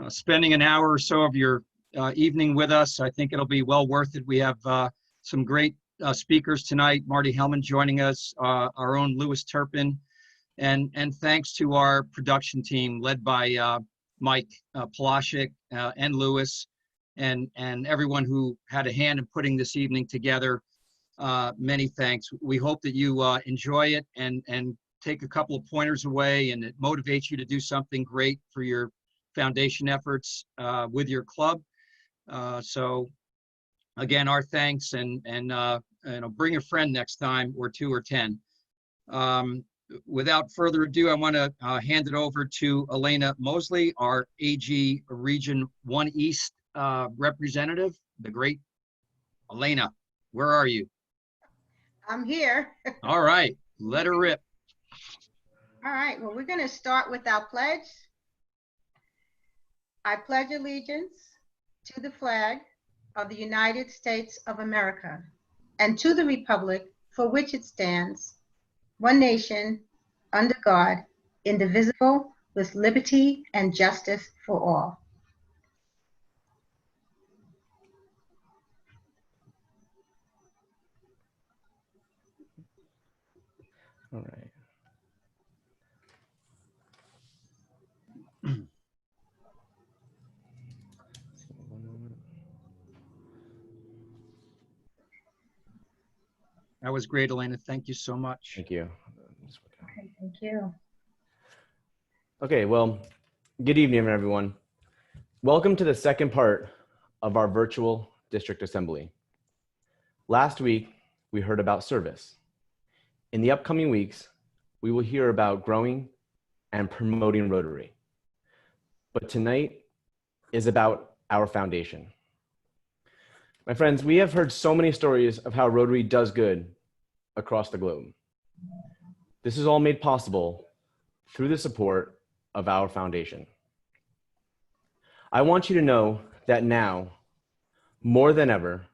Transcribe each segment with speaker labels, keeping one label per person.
Speaker 1: spending an hour or so of your evening with us. I think it'll be well worth it. We have some great speakers tonight. Marty Helman joining us, our own Louis Turpin, and thanks to our production team led by Mike Palashik and Louis, and everyone who had a hand in putting this evening together. Many thanks. We hope that you enjoy it and take a couple of pointers away, and it motivates you to do something great for your foundation efforts with your club. So again, our thanks, and bring a friend next time, or 2 or 10. Without further ado, I want to hand it over to Elena Mosley, our AG Region 1 East representative. The great Elena, where are you?
Speaker 2: I'm here.
Speaker 1: All right, let her rip.
Speaker 2: All right, well, we're going to start with our pledge. I pledge allegiance to the flag of the United States of America and to the republic for which it stands, one nation, under God, indivisible, with liberty and justice for all.
Speaker 3: All right.
Speaker 1: That was great, Elena. Thank you so much.
Speaker 3: Thank you.
Speaker 2: Okay, thank you.
Speaker 3: Okay, well, good evening, everyone. Welcome to the second part of our virtual district assembly. Last week, we heard about service. In the upcoming weeks, we will hear about growing and promoting Rotary. But tonight is about our foundation. My friends, we have heard so many stories of how Rotary does good across the globe. This is all made possible through the support of our foundation. I want you to know that now, more than ever,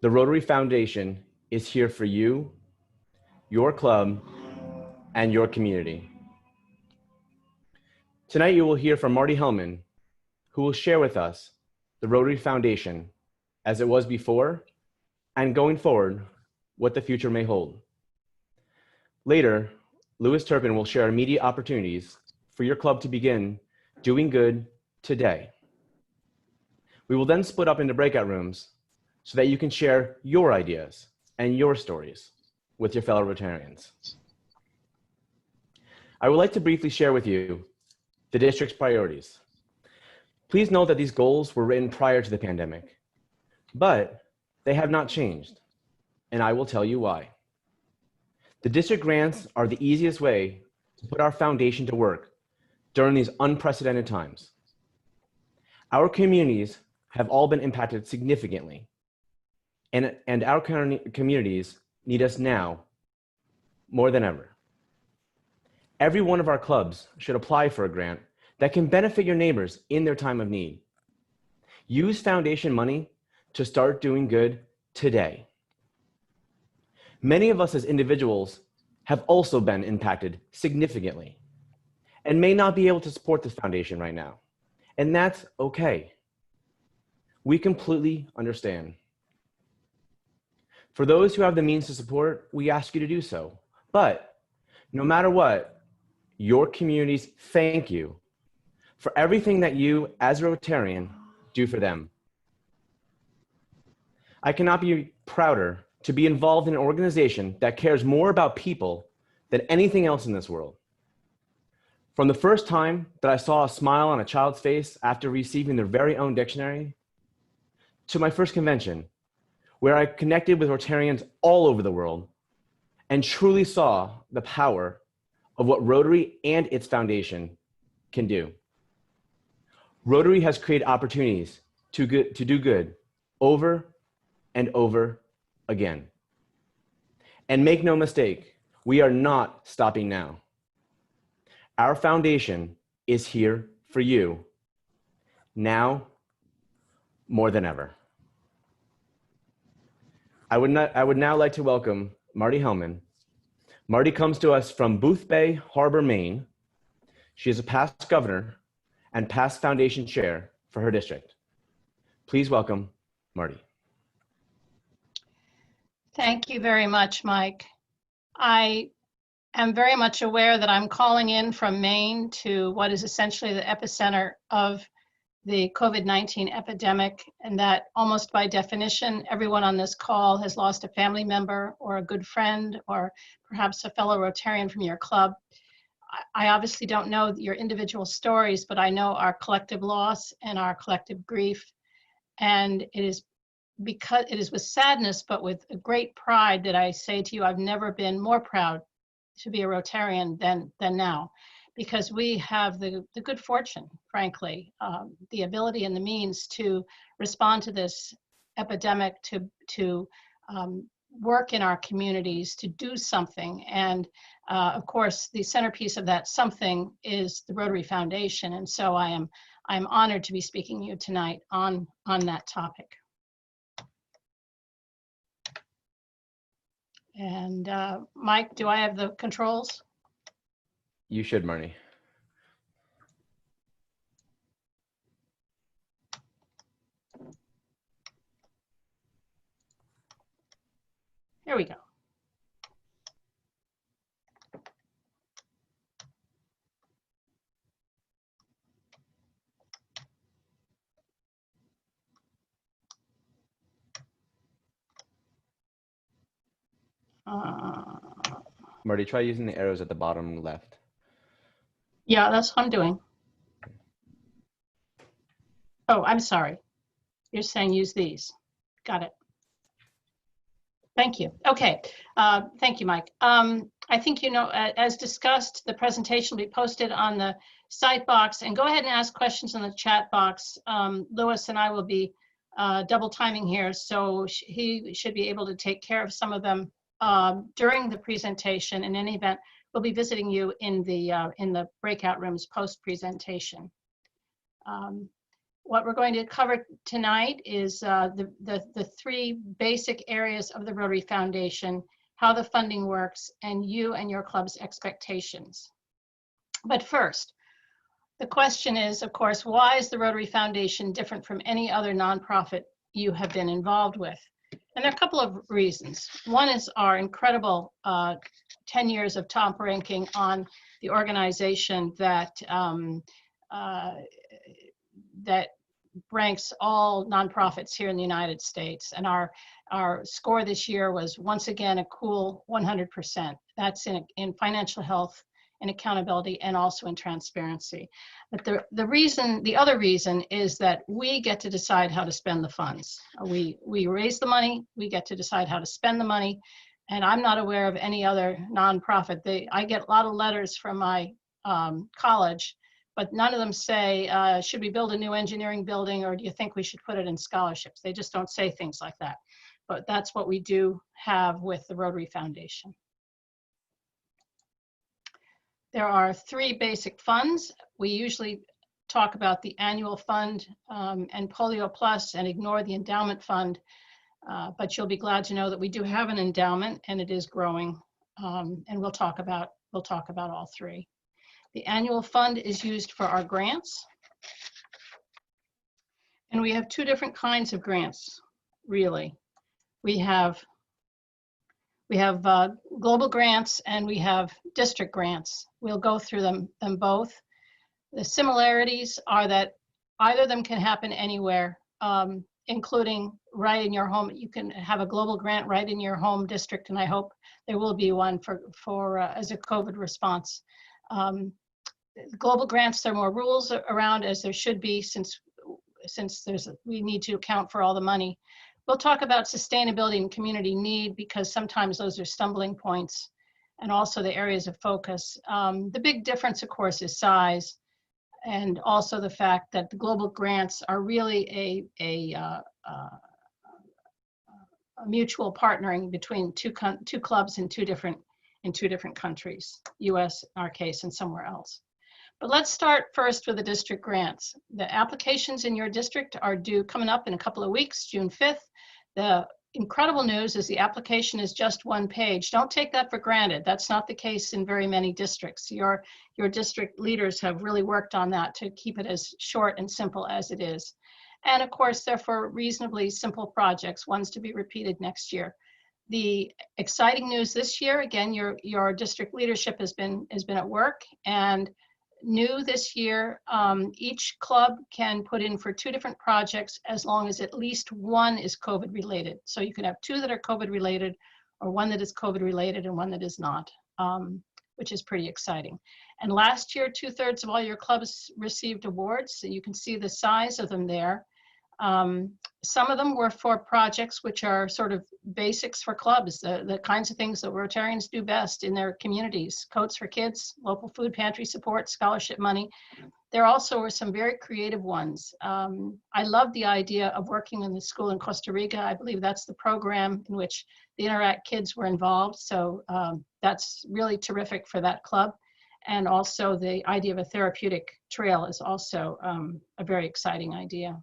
Speaker 3: the Rotary Foundation is here for you, your club, and your community. Tonight you will hear from Marty Helman, who will share with us the Rotary Foundation as it was before, and going forward, what the future may hold. Later, Louis Turpin will share immediate opportunities for your club to begin doing good today. We will then split up into breakout rooms so that you can share your ideas and your stories with your fellow Rotarians. I would like to briefly share with you the district's priorities. Please note that these goals were written prior to the pandemic, but they have not changed, and I will tell you why. The district grants are the easiest way to put our foundation to work during these unprecedented times. Our communities have all been impacted significantly, and our communities need us now more than ever. Every one of our clubs should apply for a grant that can benefit your neighbors in their time of need. Use foundation money to start doing good today. Many of us as individuals have also been impacted significantly and may not be able to support this foundation right now, and that's okay. We completely understand. For those who have the means to support, we ask you to do so. But no matter what, your communities thank you for everything that you, as a Rotarian, do for them. I cannot be prouder to be involved in an organization that cares more about people than anything else in this world. From the first time that I saw a smile on a child's face after receiving their very own dictionary, to my first convention, where I connected with Rotarians all over the world and truly saw the power of what Rotary and its foundation can do. Rotary has created opportunities to do good over and over again. And make no mistake, we are not stopping now. Our foundation is here for you, now more than ever. I would now like to welcome Marty Helman. Marty comes to us from Booth Bay Harbor, Maine. She is a past governor and past foundation chair for her district. Please welcome Marty.
Speaker 4: Thank you very much, Mike. I am very much aware that I'm calling in from Maine to what is essentially the epicenter of the COVID-19 epidemic, and that almost by definition, everyone on this call has lost a family member or a good friend or perhaps a fellow Rotarian from your club. I obviously don't know your individual stories, but I know our collective loss and our collective grief. And it is with sadness, but with a great pride that I say to you, I've never been more proud to be a Rotarian than now, because we have the good fortune, frankly, the ability and the means to respond to this epidemic, to work in our communities, to do something. And of course, the centerpiece of that something is the Rotary Foundation. And so I'm honored to be speaking to you tonight on that topic. And Mike, do I have the controls?
Speaker 3: You should, Marty.
Speaker 4: Here we go.
Speaker 3: Marty, try using the arrows at the bottom left.
Speaker 4: Yeah, that's what I'm doing. Oh, I'm sorry. You're saying use these. Got it. Thank you. Okay. Thank you, Mike. I think, as discussed, the presentation will be posted on the site box, and go ahead and ask questions in the chat box. Louis and I will be double timing here, so he should be able to take care of some of them during the presentation. In any event, we'll be visiting you in the breakout rooms post-presentation. What we're going to cover tonight is the three basic areas of the Rotary Foundation, how the funding works, and you and your club's expectations. But first, the question is, of course, why is the Rotary Foundation different from any other nonprofit you have been involved with? And there are a couple of reasons. One is our incredible 10 years of top ranking on the organization that ranks all nonprofits here in the United States. And our score this year was once again a cool 100%. That's in financial health and accountability, and also in transparency. But the other reason is that we get to decide how to spend the funds. We raise the money, we get to decide how to spend the money, and I'm not aware of any other nonprofit. I get a lot of letters from my college, but none of them say, should we build a new engineering building, or do you think we should put it in scholarships? They just don't say things like that. But that's what we do have with the Rotary Foundation. There are three basic funds. We usually talk about the annual fund and Polio Plus and ignore the endowment fund, but you'll be glad to know that we do have an endowment and it is growing, and we'll talk about all three. The annual fund is used for our grants, and we have two different kinds of grants, really. We have global grants and we have district grants. We'll go through them both. The similarities are that either of them can happen anywhere, including right in your home. You can have a global grant right in your home district, and I hope there will be one for as a COVID response. Global grants, there are more rules around, as there should be, since we need to account for all the money. We'll talk about sustainability and community need, because sometimes those are stumbling points, and also the areas of focus. The big difference, of course, is size, and also the fact that the global grants are really a mutual partnering between two clubs in two different countries, US in our case, and somewhere else. But let's start first with the district grants. The applications in your district are due coming up in a couple of weeks, June 5th. The incredible news is the application is just one page. Don't take that for granted. That's not the case in very many districts. Your district leaders have really worked on that to keep it as short and simple as it is. And of course, they're for reasonably simple projects, ones to be repeated next year. The exciting news this year, again, your district leadership has been at work, and new this year, each club can put in for 2 different projects as long as at least one is COVID related. So you can have 2 that are COVID related, or 1 that is COVID related and 1 that is not, which is pretty exciting. And last year, 2/3 of all your clubs received awards. So you can see the size of them there. Some of them were for projects which are sort of basics for clubs, the kinds of things that Rotarians do best in their communities: coats for kids, local food pantry support, scholarship money. There also were some very creative ones. I love the idea of working in the school in Costa Rica. I believe that's the program in which the Interact kids were involved. So that's really terrific for that club. And also the idea of a therapeutic trail is also a very exciting idea.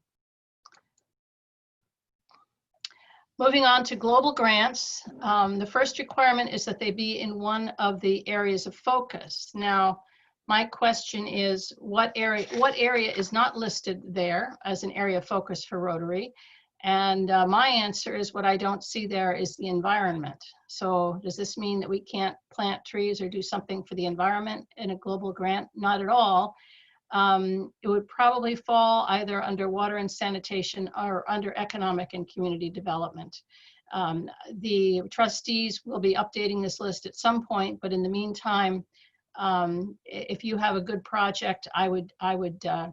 Speaker 4: Moving on to global grants, the first requirement is that they be in one of the areas of focus. Now, my question is, what area is not listed there as an area of focus for Rotary? And my answer is, what I don't see there is the environment. So does this mean that we can't plant trees or do something for the environment in a global grant? Not at all. It would probably fall either under water and sanitation or under economic and community development. The trustees will be updating this list at some point, but in the meantime, if you have a good project, I would find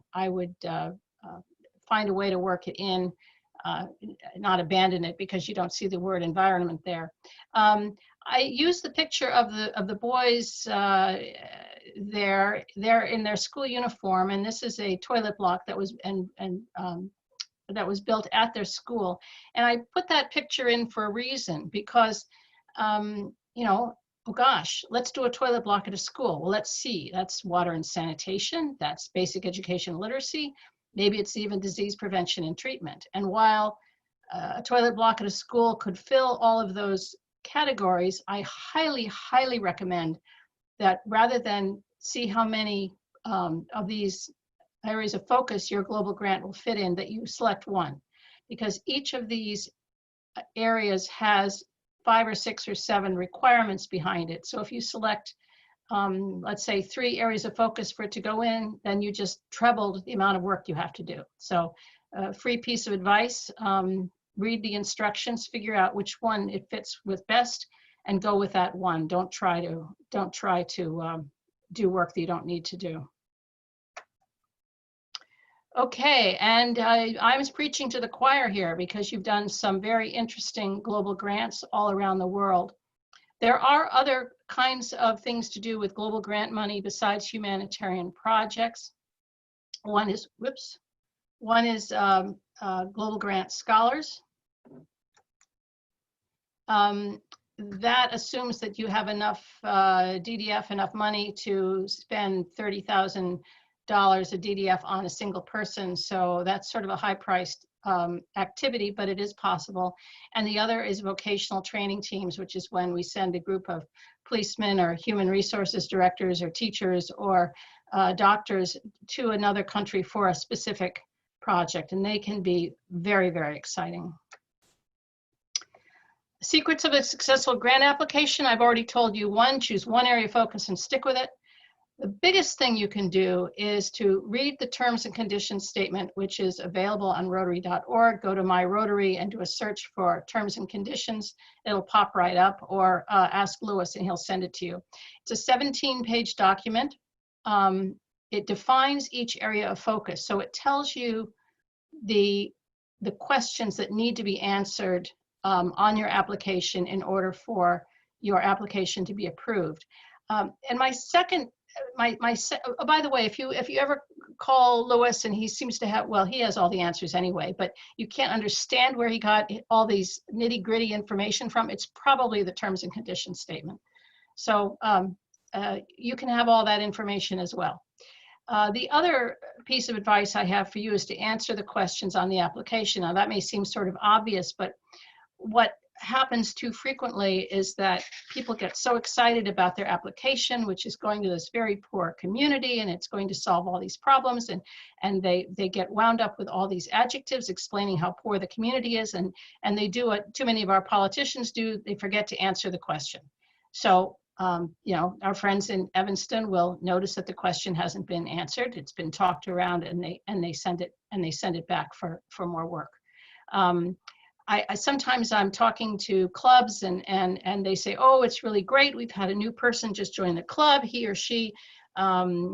Speaker 4: a way to work it in, not abandon it because you don't see the word environment there. I used the picture of the boys they're in their school uniform, and this is a toilet block that was that was built at their school. And I put that picture in for a reason, because you know, oh gosh, let's do a toilet block at a school. Well, let's see, that's water and sanitation, that's basic education and literacy, maybe it's even disease prevention and treatment. And while a toilet block at a school could fill all of those categories, I highly, highly recommend that rather than see how many of these areas of focus your global grant will fit in, that you select one, because each of these areas has 5 or 6 or 7 requirements behind it. So if you select, let's say, 3 areas of focus for it to go in, then you just trebled the amount of work you have to do. So free piece of advice, read the instructions, figure out which one it fits with best, and go with that one. Don't try to do work that you don't need to do. Okay, and I was preaching to the choir here because you've done some very interesting global grants all around the world. There are other kinds of things to do with global grant money besides humanitarian projects. One is global grant scholars. That assumes that you have enough DDF, enough money to spend $30,000 of DDF on a single person. So that's sort of a high-priced activity, but it is possible. And the other is vocational training teams, which is when we send a group of policemen or human resources directors or teachers or doctors to another country for a specific project. And they can be very, very exciting. Secrets of a successful grant application. I've already told you one, choose one area of focus and stick with it. The biggest thing you can do is to read the terms and conditions statement, which is available on Rotary.org. Go to My Rotary and do a search for terms and conditions. It'll pop right up, or ask Louis and he'll send it to you. It's a 17-page document. It defines each area of focus. So it tells you the questions that need to be answered on your application in order for your application to be approved. And my second, by the way, if you ever call Louis and he seems to have, well, he has all the answers anyway, but you can't understand where he got all these nitty-gritty information from, it's probably the terms and conditions statement. So you can have all that information as well. The other piece of advice I have for you is to answer the questions on the application. Now that may seem sort of obvious, but what happens too frequently is that people get so excited about their application, which is going to this very poor community and it's going to solve all these problems, and they get wound up with all these adjectives explaining how poor the community is, and they do what too many of our politicians do, they forget to answer the question. So you know, our friends in Evanston will notice that the question hasn't been answered, it's been talked around, and they send it back for more work. I sometimes I'm talking to clubs and they say, oh, it's really great. We've had a new person just join the club. He or she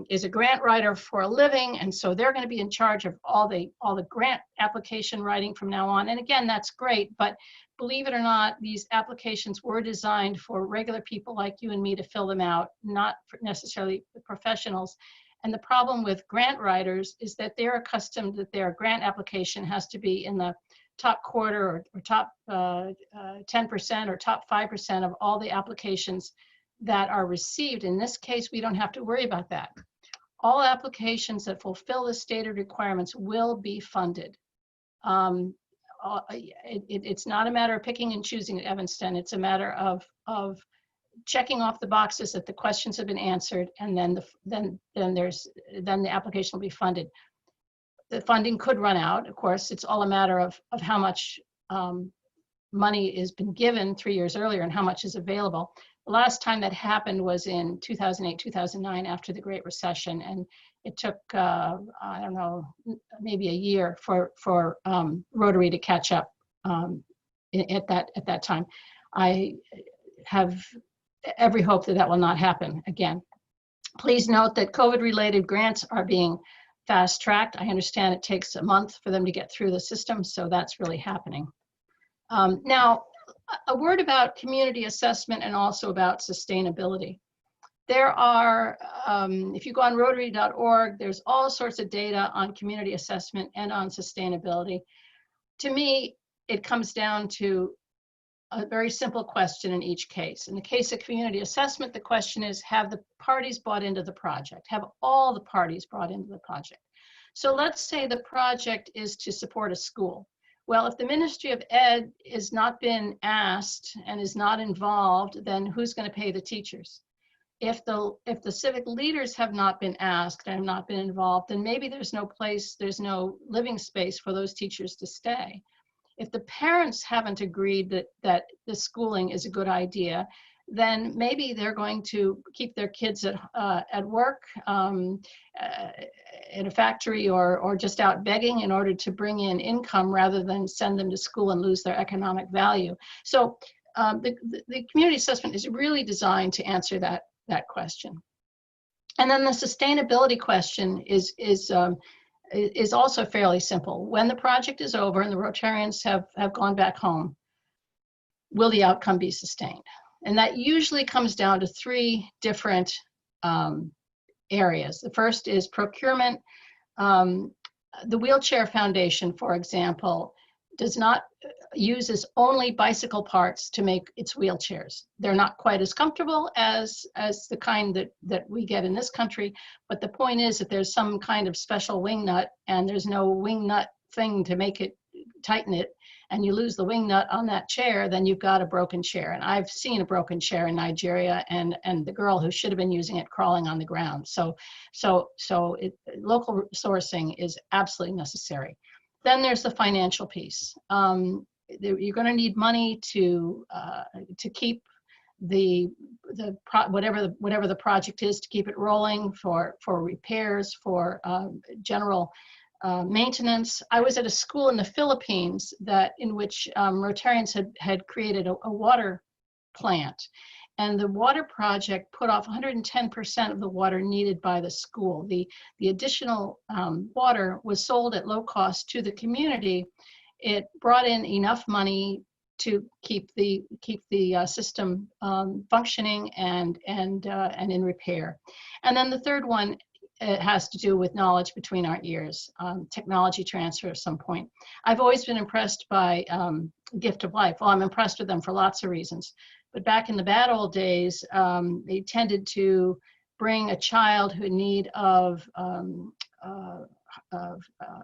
Speaker 4: is a grant writer for a living. And so they're going to be in charge of all the grant application writing from now on. And again, that's great. But believe it or not, these applications were designed for regular people like you and me to fill them out, not necessarily the professionals. And the problem with grant writers is that they're accustomed that their grant application has to be in the top quarter or top 10% or top 5% of all the applications that are received. In this case, we don't have to worry about that. All applications that fulfill the stated requirements will be funded. It's not a matter of picking and choosing at Evanston. It's a matter of checking off the boxes that the questions have been answered, and then the application will be funded. The funding could run out. Of course, it's all a matter of how much money has been given 3 years earlier and how much is available. The last time that happened was in 2008, 2009, after the Great Recession, and it took, I don't know, maybe a year for Rotary to catch up at that time. I have every hope that will not happen again. Please note that COVID-related grants are being fast-tracked. I understand it takes a month for them to get through the system, so that's really happening. Now, a word about community assessment and also about sustainability. There are, if you go on Rotary.org, there's all sorts of data on community assessment and on sustainability. To me, it comes down to a very simple question in each case. In the case of community assessment, the question is, have the parties bought into the project? Have all the parties bought into the project? So let's say the project is to support a school. Well, if the Ministry of Ed has not been asked and is not involved, then who's going to pay the teachers? If the civic leaders have not been asked and have not been involved, then maybe there's no place, there's no living space for those teachers to stay. If the parents haven't agreed that the schooling is a good idea, then maybe they're going to keep their kids at work, in a factory, or just out begging in order to bring in income rather than send them to school and lose their economic value. So the community assessment is really designed to answer that question. And then the sustainability question is also fairly simple. When the project is over and the Rotarians have gone back home, will the outcome be sustained? And that usually comes down to three different areas. The first is procurement. The Wheelchair Foundation, for example, uses only bicycle parts to make its wheelchairs. They're not quite as comfortable as the kind that we get in this country, but the point is that there's some kind of special wing nut, and there's no wing nut thing to make it tighten it, and you lose the wing nut on that chair, then you've got a broken chair. And I've seen a broken chair in Nigeria, and the girl who should have been using it crawling on the ground. So local sourcing is absolutely necessary. Then there's the financial piece. You're going to need money to keep whatever the project is, to keep it rolling, for repairs, for general maintenance. I was at a school in the Philippines in which Rotarians had created a water plant, and the water project put off 110% of the water needed by the school. The additional water was sold at low cost to the community. It brought in enough money to keep the system functioning and in repair. And then the third one, it has to do with knowledge between our ears, technology transfer at some point. I've always been impressed by Gift of Life. Well, I'm impressed with them for lots of reasons. But back in the bad old days, they tended to bring a child who in need of an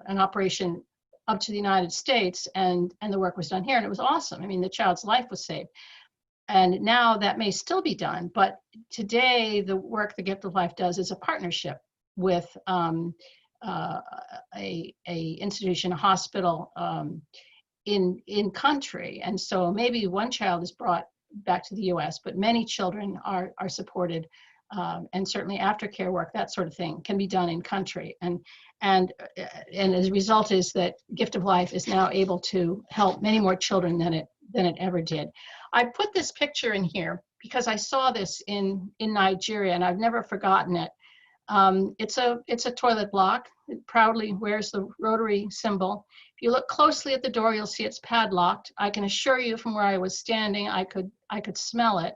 Speaker 4: operation up to the United States, and the work was done here, and it was awesome. I mean, the child's life was saved. And now that may still be done, but today the work the Gift of Life does is a partnership with a institution, a hospital in country. And so maybe one child is brought back to the US, but many children are supported, and certainly aftercare work, that sort of thing, can be done in country. And as a result is that Gift of Life is now able to help many more children than it ever did. I put this picture in here because I saw this in Nigeria, and I've never forgotten it. It's a toilet block. It proudly wears the Rotary symbol. If you look closely at the door, you'll see it's padlocked. I can assure you from where I was standing, I could smell it.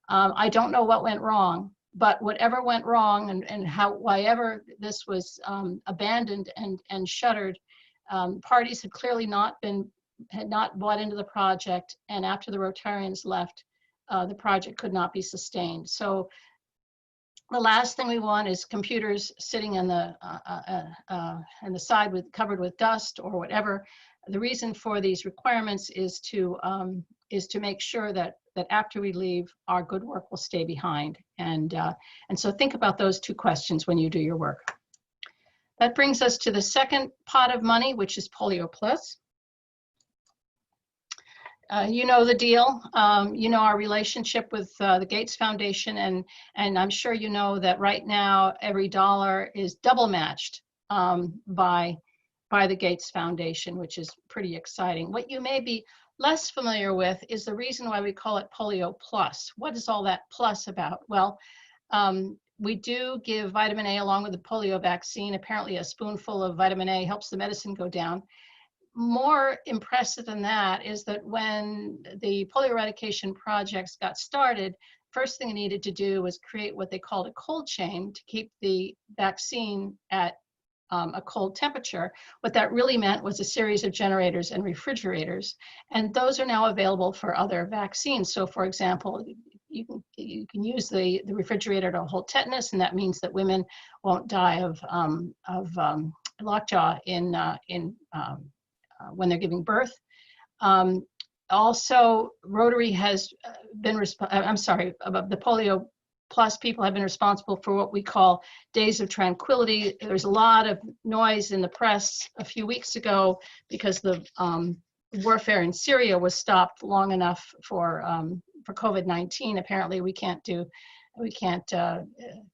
Speaker 4: I don't know what went wrong, but whatever went wrong and whyever this was abandoned and shuttered, parties had clearly had not bought into the project, and after the Rotarians left, the project could not be sustained. So the last thing we want is computers sitting on the side covered with dust or whatever. The reason for these requirements is to make sure that after we leave, our good work will stay behind. And so think about those two questions when you do your work. That brings us to the second pot of money, which is Polio Plus. You know the deal. You know our relationship with the Gates Foundation, and I'm sure you know that right now every dollar is double matched by the Gates Foundation, which is pretty exciting. What you may be less familiar with is the reason why we call it Polio Plus. What is all that plus about? Well, we do give vitamin A along with the polio vaccine. Apparently a spoonful of vitamin A helps the medicine go down. More impressive than that is that when the polio eradication projects got started, first thing they needed to do was create what they called a cold chain to keep the vaccine at a cold temperature. What that really meant was a series of generators and refrigerators, and those are now available for other vaccines. So for example, you can use the refrigerator to hold tetanus, and that means that women won't die of lockjaw when they're giving birth. Also, Rotary has been, the Polio Plus people have been responsible for what we call Days of Tranquility. There's a lot of noise in the press a few weeks ago because the warfare in Syria was stopped long enough for COVID-19. Apparently, we can't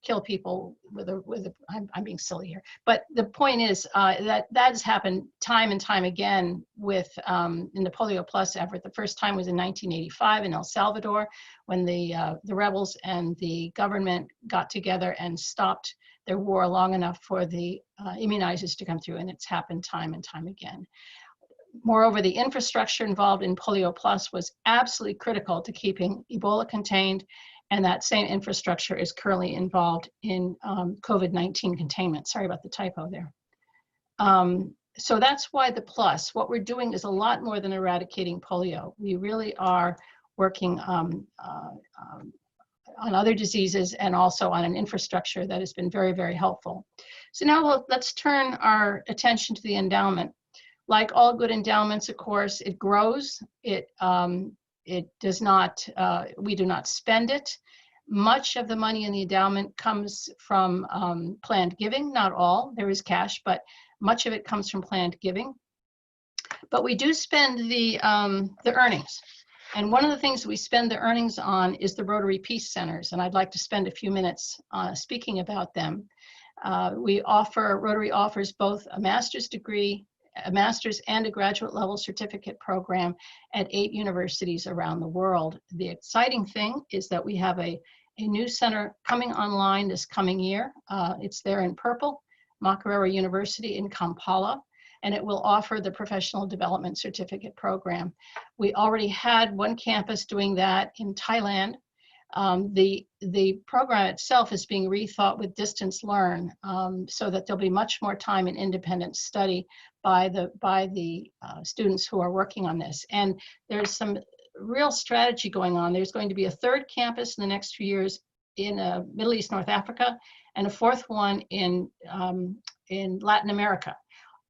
Speaker 4: kill people with a. I'm being silly here, but the point is that has happened time and time again with in the Polio Plus effort. The first time was in 1985 in El Salvador, when the rebels and the government got together and stopped their war long enough for the immunizers to come through, and it's happened time and time again. Moreover, the infrastructure involved in Polio Plus was absolutely critical to keeping Ebola contained, and that same infrastructure is currently involved in COVID-19 containment. Sorry about the typo there. So that's why the plus. What we're doing is a lot more than eradicating polio. We really are working on other diseases and also on an infrastructure that has been very, very helpful. So now let's turn our attention to the endowment. Like all good endowments, of course, it grows. It does not, we do not spend it. Much of the money in the endowment comes from planned giving, not all, there is cash, but much of it comes from planned giving. But we do spend the earnings. And one of the things we spend the earnings on is the Rotary Peace Centers, and I'd like to spend a few minutes speaking about them. Rotary offers both a master's degree, a master's and a graduate level certificate program at 8 universities around the world. The exciting thing is that we have a new center coming online this coming year. It's there in purple, Makerere University in Kampala, and it will offer the professional development certificate program. We already had one campus doing that in Thailand. The program itself is being rethought with distance learn, so that there'll be much more time in independent study by the students who are working on this. And there's some real strategy going on. There's going to be a third campus in the next few years in Middle East, North Africa, and a fourth one in Latin America.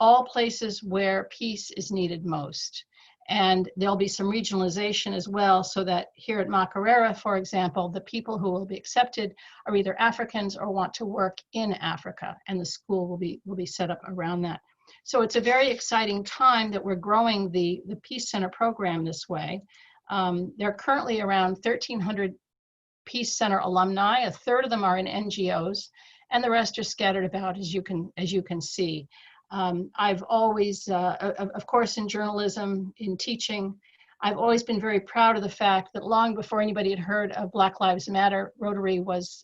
Speaker 4: all places where peace is needed most. And there'll be some regionalization as well, so that here at Macarera, for example, the people who will be accepted are either Africans or want to work in Africa, and the school will be set up around that. So it's a very exciting time that we're growing the Peace Center program this way. There are currently around 1,300 Peace Center alumni. A third of them are in NGOs, and the rest are scattered about, as you can see. I've always, of course, in journalism, in teaching, I've always been very proud of the fact that long before anybody had heard of Black Lives Matter, Rotary was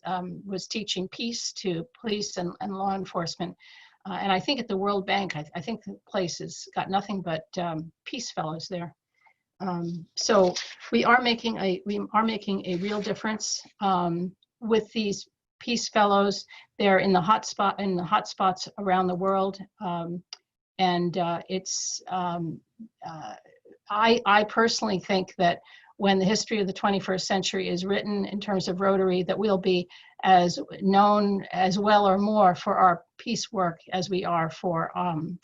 Speaker 4: teaching peace to police and law enforcement. And I think at the World Bank, I think the place has got nothing but peace fellows there. So we are making a real difference with these peace fellows. They're in the hotspots around the world, I personally think that when the history of the 21st century is written in terms of Rotary, that we'll be as known as well or more for our peace work as we are for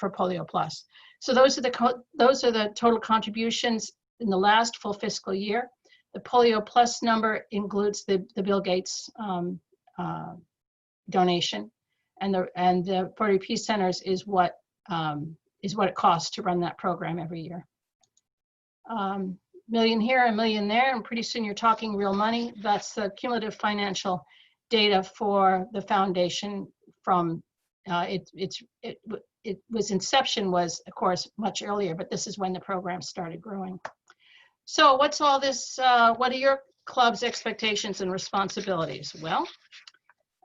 Speaker 4: Polio Plus. So those are the total contributions in the last full fiscal year. The Polio Plus number includes the Bill Gates donation, and the Rotary Peace Centers is what it costs to run that program every year. Million here, a million there, and pretty soon you're talking real money. That's the cumulative financial data for the foundation from its inception was, of course, much earlier, but this is when the program started growing. So what's all this, what are your club's expectations and responsibilities? Well,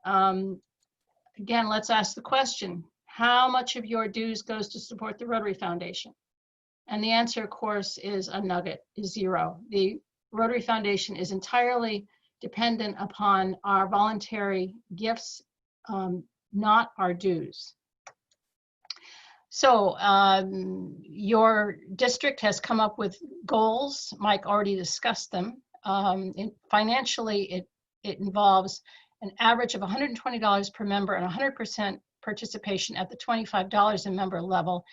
Speaker 4: again, let's ask the question, how much of your dues goes to support the Rotary Foundation? And the answer, of course, is a nugget, is zero. The Rotary Foundation is entirely dependent upon our voluntary gifts, not our dues. So your district has come up with goals. Mike already discussed them. Financially, it involves an average of $120 per member and 100% participation at the $25 a member level.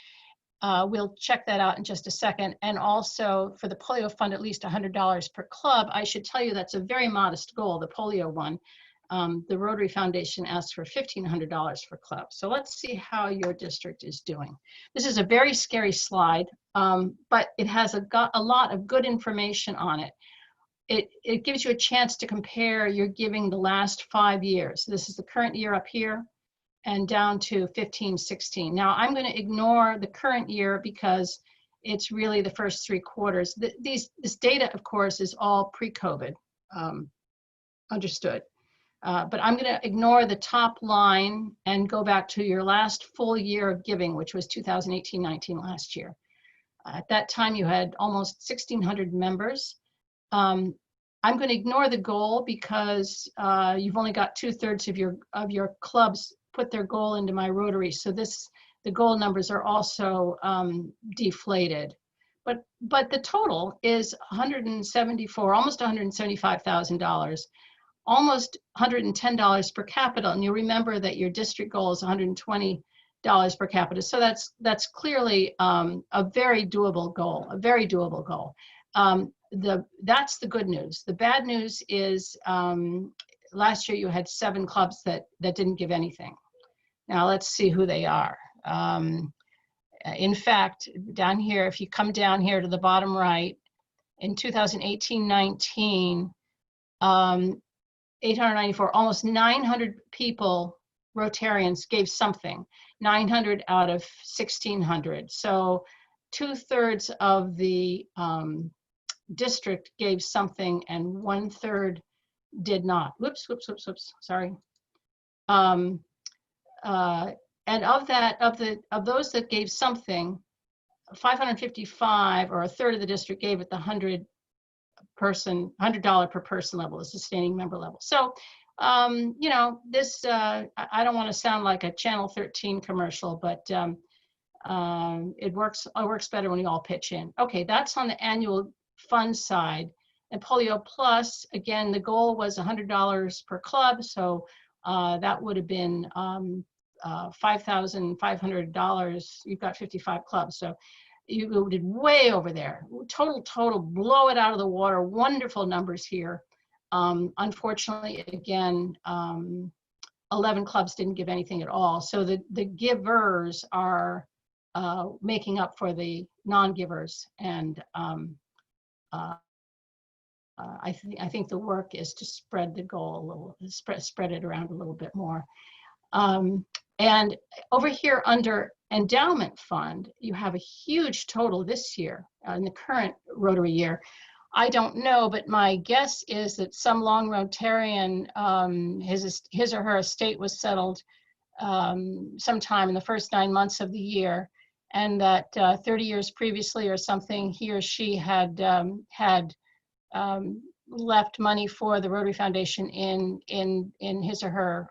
Speaker 4: We'll check that out in just a second. And also for the polio fund, at least $100 per club. I should tell you that's a very modest goal, the polio one. The Rotary Foundation asks for $1,500 per club. So let's see how your district is doing. This is a very scary slide, but it has a lot of good information on it. It gives you a chance to compare your giving the last 5 years. This is the current year up here and down to 15, 16. Now I'm going to ignore the current year because it's really the first 3 quarters. This data, of course, is all pre-COVID, understood. But I'm going to ignore the top line and go back to your last full year of giving, which was 2018-19 last year. At that time, you had almost 1,600 members. I'm going to ignore the goal because you've only got 2/3 of your clubs put their goal into my Rotary. So the goal numbers are also deflated. But the total is $174, almost $175,000. Almost $110 per capita, and you'll remember that your district goal is $120 per capita. So that's clearly a very doable goal, That's the good news. The bad news is last year you had 7 clubs that didn't give anything. Now let's see who they are. In fact, down here, if you come down here to the bottom right, in 2018-19, 894, almost 900 people, Rotarians, gave something, 900 out of 1,600. So 2/3 of the district gave something and 1/3 did not. Whoops, sorry. And of those that gave something, 555, or 1/3 of the district, gave at the $100 per person level, the sustaining member level. So, you know, this, I don't want to sound like a Channel 13 commercial, but it works better when you all pitch in. Okay, that's on the annual fund side. And Polio Plus, again, the goal was $100 per club. So that would have been $5,500, you've got 55 clubs. So you did way over there. Total, blow it out of the water. Wonderful numbers here. Unfortunately, again, 11 clubs didn't give anything at all. So the givers are making up for the non-givers. And I think the work is to spread the goal a little, spread it around a little bit more. And over here under endowment fund, you have a huge total this year in the current Rotary year. I don't know, but my guess is that some long Rotarian, his or her estate was settled sometime in the first 9 months of the year, and that 30 years previously or something, he or she had left money for the Rotary Foundation in his or her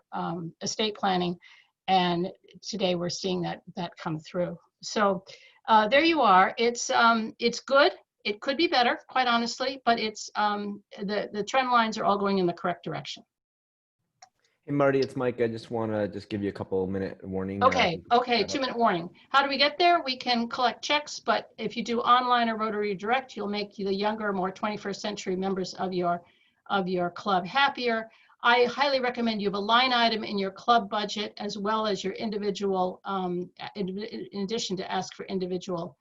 Speaker 4: estate planning, and today we're seeing that come through. So there you are. It's good. It could be better, quite honestly, but it's the trend lines are all going in the correct direction.
Speaker 3: Hey, Marty, it's Mike. I just want to give you a couple-minute warning.
Speaker 4: Okay, 2-minute warning. How do we get there? We can collect checks, but if you do online or Rotary Direct, you'll make the younger, more 21st century members of your club happier. I highly recommend you have a line item in your club budget as well as your individual, in addition to ask for individual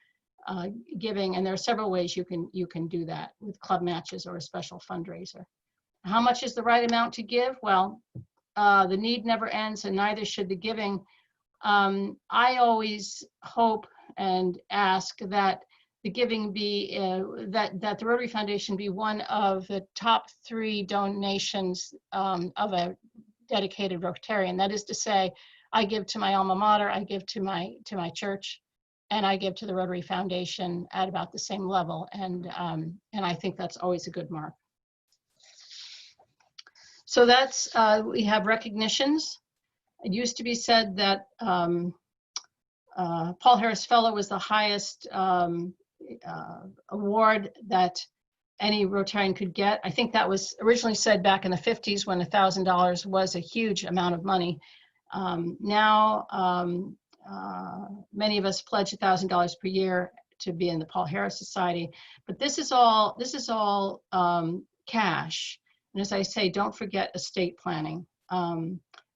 Speaker 4: giving, and there are several ways you can do that with club matches or a special fundraiser. How much is the right amount to give? Well, the need never ends, and neither should the giving. I always hope and ask that the giving be that the Rotary Foundation be one of the top 3 donations of a dedicated Rotarian. That is to say, I give to my alma mater, I give to my church, and I give to the Rotary Foundation at about the same level, and I think that's always a good mark. So that's we have recognitions. It used to be said that Paul Harris Fellow was the highest award that any Rotarian could get. I think that was originally said back in the 50s when $1,000 was a huge amount of money. Now, many of us pledge $1,000 per year to be in the Paul Harris Society, but this is all cash. And as I say, don't forget estate planning.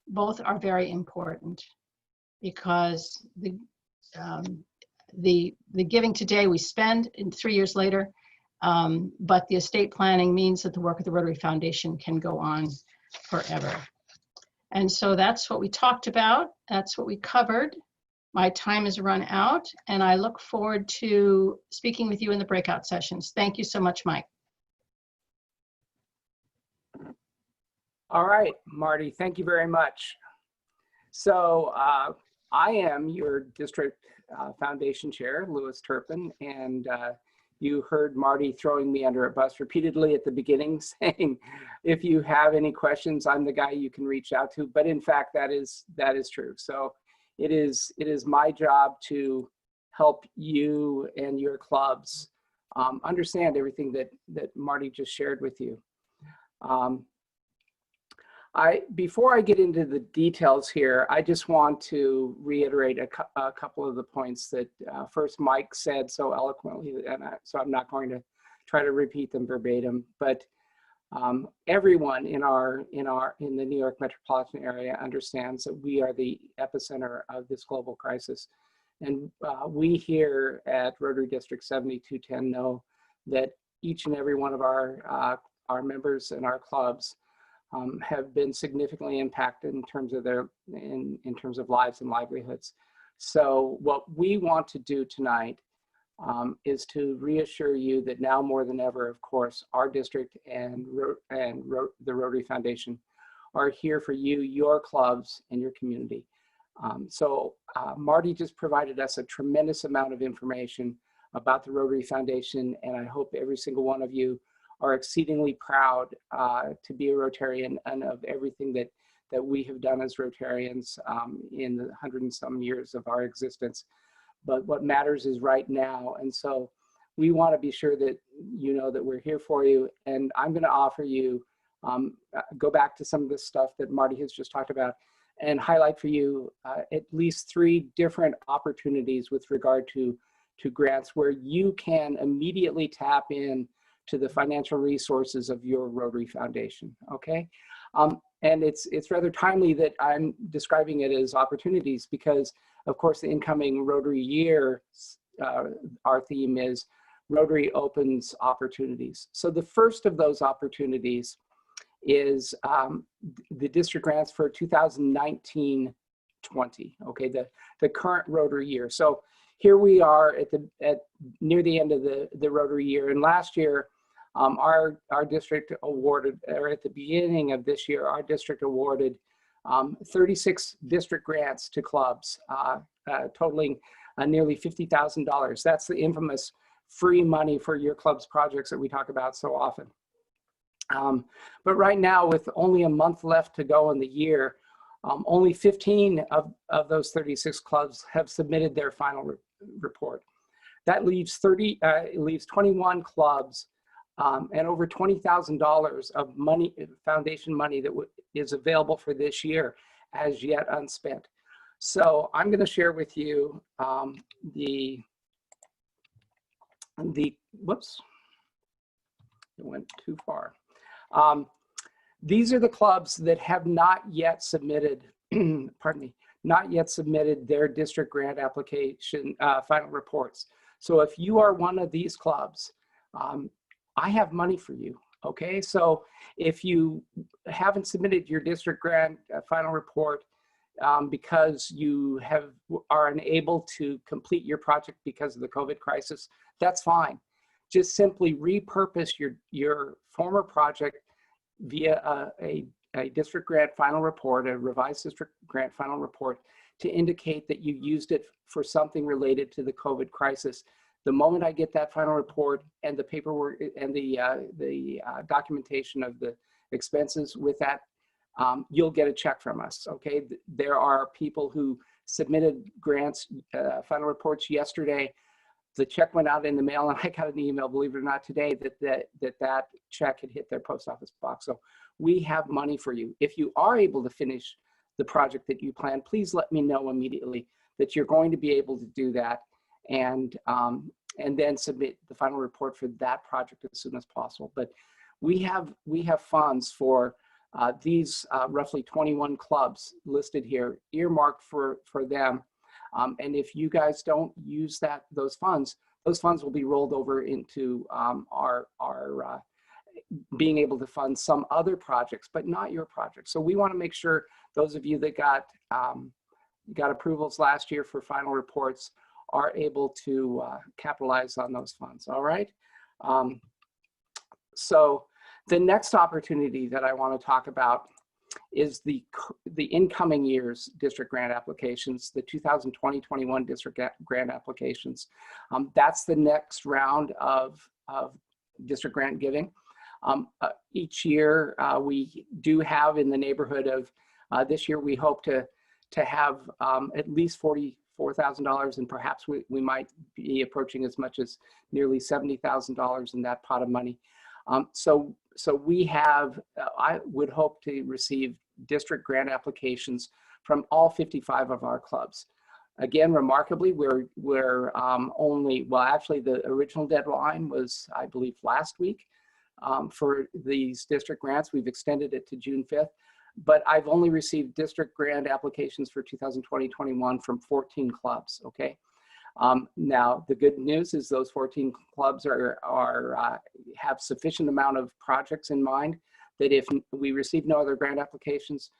Speaker 4: Both are very important because the giving today we spend in 3 years later, but the estate planning means that the work of the Rotary Foundation can go on forever. And so that's what we talked about. That's what we covered. My time has run out, and I look forward to speaking with you in the breakout sessions. Thank you so much, Mike.
Speaker 5: All right, Marty, thank you very much. So I am your district foundation chair, Louis Turpin, and you heard Marty throwing me under a bus repeatedly at the beginning, saying, if you have any questions, I'm the guy you can reach out to. But in fact, that is true. So it is my job to help you and your clubs understand everything that Marty just shared with you. Before I get into the details here, I just want to reiterate a couple of the points that first Mike said so eloquently, and so I'm not going to try to repeat them verbatim. But everyone in the New York metropolitan area understands that we are the epicenter of this global crisis, and we here at Rotary District 7210 know that each and every one of our members and our clubs have been significantly impacted in terms of in terms of lives and livelihoods. So what we want to do tonight is to reassure you that now more than ever, of course, our district and the Rotary Foundation are here for you, your clubs, and your community. So Marty just provided us a tremendous amount of information about the Rotary Foundation, and I hope every single one of you are exceedingly proud to be a Rotarian and of everything that we have done as Rotarians in the 100 and some years of our existence. But what matters is right now. And so we want to be sure that you know that we're here for you. And I'm going to offer you, go back to some of the stuff that Marty has just talked about, and highlight for you at least 3 different opportunities with regard to grants where you can immediately tap in to the financial resources of your Rotary Foundation, okay? And it's rather timely that I'm describing it as opportunities because, of course, the incoming Rotary year, our theme is Rotary opens opportunities. So the first of those opportunities is the district grants for 2019-20, okay, the current Rotary year. So here we are near the end of the Rotary year, and last year, our district awarded, or at the beginning of this year, our district awarded 36 district grants to clubs, totaling nearly $50,000. That's the infamous free money for your club's projects that we talk about so often. But right now, with only a month left to go in the year, only 15 of those 36 clubs have submitted their final report. That leaves 21 clubs and over $20,000 of money, foundation money that is available for this year as yet unspent. So I'm going to share with you whoops, it went too far. These are the clubs that have not yet submitted, pardon me, not yet submitted their district grant application final reports. So if you are one of these clubs, I have money for you, okay? So if you haven't submitted your district grant final report because you are unable to complete your project because of the COVID crisis, that's fine. Just simply repurpose your former project via a district grant final report, a revised district grant final report, to indicate that you used it for something related to the COVID crisis. The moment I get that final report and the paperwork and the documentation of the expenses with that, you'll get a check from us, okay? There are people who submitted grants, final reports yesterday. The check went out in the mail and I got an email, believe it or not, today that check had hit their post office box. So we have money for you. If you are able to finish the project that you plan, please let me know immediately that you're going to be able to do that, and then submit the final report for that project as soon as possible. But we have funds for these roughly 21 clubs listed here, earmarked for them. And if you guys don't use those funds will be rolled over into our being able to fund some other projects, but not your project. So we want to make sure those of you that got approvals last year for final reports are able to capitalize on those funds, all right? So the next opportunity that I want to talk about is the incoming year's district grant applications, the 2020-21 district grant applications. That's the next round of district grant giving. Each year we do have in the neighborhood of, this year we hope to have at least $44,000, and perhaps we might be approaching as much as nearly $70,000 in that pot of money. So we have, I would hope to receive district grant applications from all 55 of our clubs. Again, remarkably, we're only, well, actually the original deadline was, I believe, last week for these district grants. We've extended it to June 5th, but I've only received district grant applications for 2020-21 from 14 clubs, okay? Now, the good news is those 14 clubs have sufficient amount of projects in mind that if we receive no other grant applications,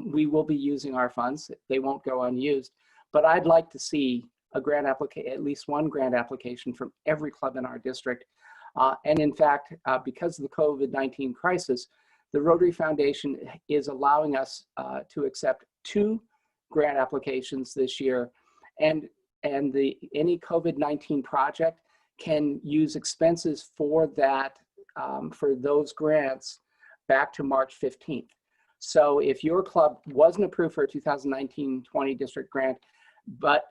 Speaker 5: we will be using our funds. They won't go unused. But I'd like to see at least one grant application from every club in our district. And in fact, because of the COVID-19 crisis, the Rotary Foundation is allowing us to accept 2 grant applications this year. And any COVID-19 project can use expenses for that, for those grants back to March 15th. So if your club wasn't approved for a 2019-20 district grant, but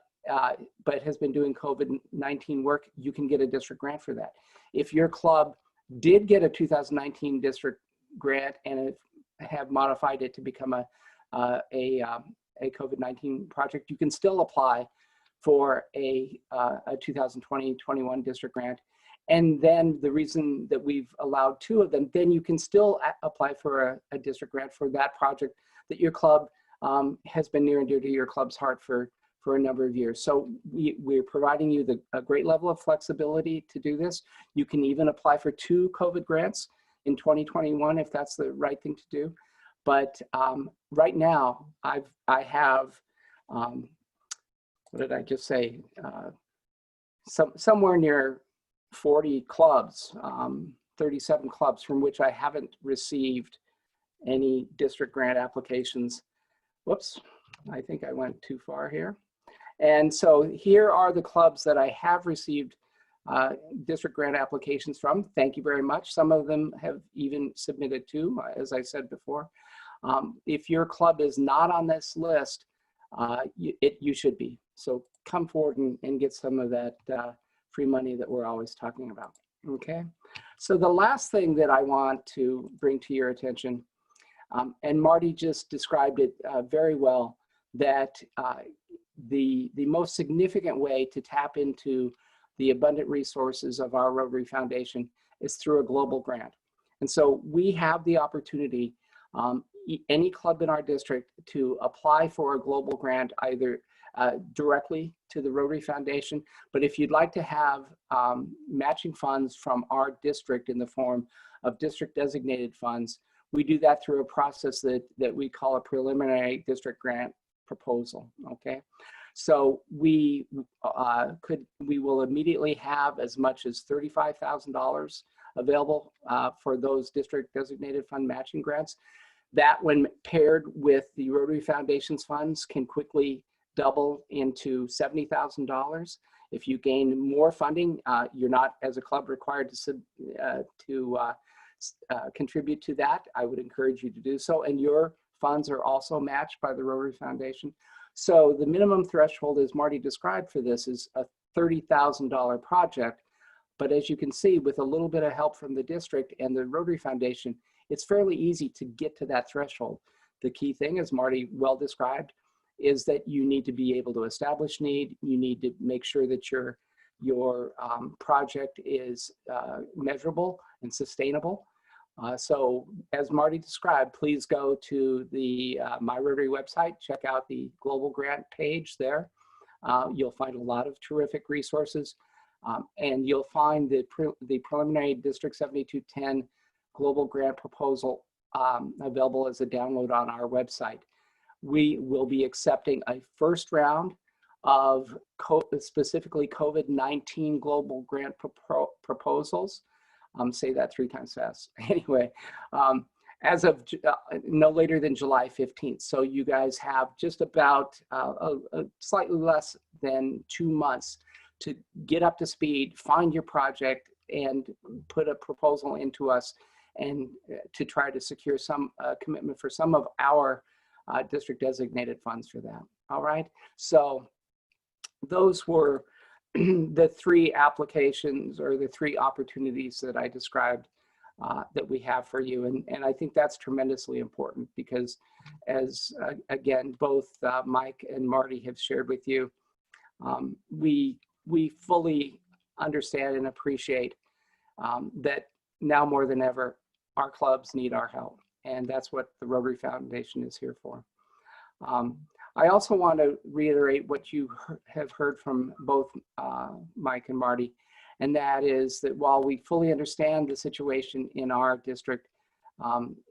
Speaker 5: has been doing COVID-19 work, you can get a district grant for that. If your club did get a 2019 district grant and have modified it to become a a COVID-19 project, you can still apply for a 2020-21 district grant. And then the reason that we've allowed 2 of them, then you can still apply for a district grant for that project that your club has been near and dear to your club's heart for a number of years. So we're providing you a great level of flexibility to do this. You can even apply for 2 COVID grants in 2021 if that's the right thing to do. But right now, I have, what did I just say? Somewhere near 40 clubs, 37 clubs from which I haven't received any district grant applications. Whoops, I think I went too far here. And so here are the clubs that I have received district grant applications from. Thank you very much. Some of them have even submitted 2, as I said before. If your club is not on this list, you should be. So come forward and get some of that free money that we're always talking about, okay? So the last thing that I want to bring to your attention, and Marty just described it very well, that the most significant way to tap into the abundant resources of our Rotary Foundation is through a global grant. And so we have the opportunity, any club in our district, to apply for a global grant either directly to the Rotary Foundation, but if you'd like to have matching funds from our district in the form of district designated funds, we do that through a process that we call a preliminary district grant proposal, okay? So we will immediately have as much as $35,000 available for those district designated fund matching grants. That, when paired with the Rotary Foundation's funds, can quickly double into $70,000. If you gain more funding, you're not, as a club, required to contribute to that. I would encourage you to do so, and your funds are also matched by the Rotary Foundation. So the minimum threshold, as Marty described for this, is a $30,000 project. But as you can see, with a little bit of help from the district and the Rotary Foundation, it's fairly easy to get to that threshold. The key thing, as Marty well described, is that you need to be able to establish need. You need to make sure that your project is measurable and sustainable. So as Marty described, please go to the My Rotary website, check out the global grant page there. You'll find a lot of terrific resources, and you'll find the preliminary District 7210 global grant proposal available as a download on our website. We will be accepting a first round of specifically COVID-19 global grant proposals. Say that 3 times fast. Anyway, as of no later than July 15th. So you guys have just about slightly less than 2 months to get up to speed, find your project, and put a proposal into us, and to try to secure some commitment for some of our district designated funds for that. All right. So those were the 3 applications, or the 3 opportunities that I described that we have for you. And I think that's tremendously important, because as again, both Mike and Marty have shared with you, we fully understand and appreciate that now more than ever, our clubs need our help. And that's what the Rotary Foundation is here for. I also want to reiterate what you have heard from both Mike and Marty, and that is that while we fully understand the situation in our district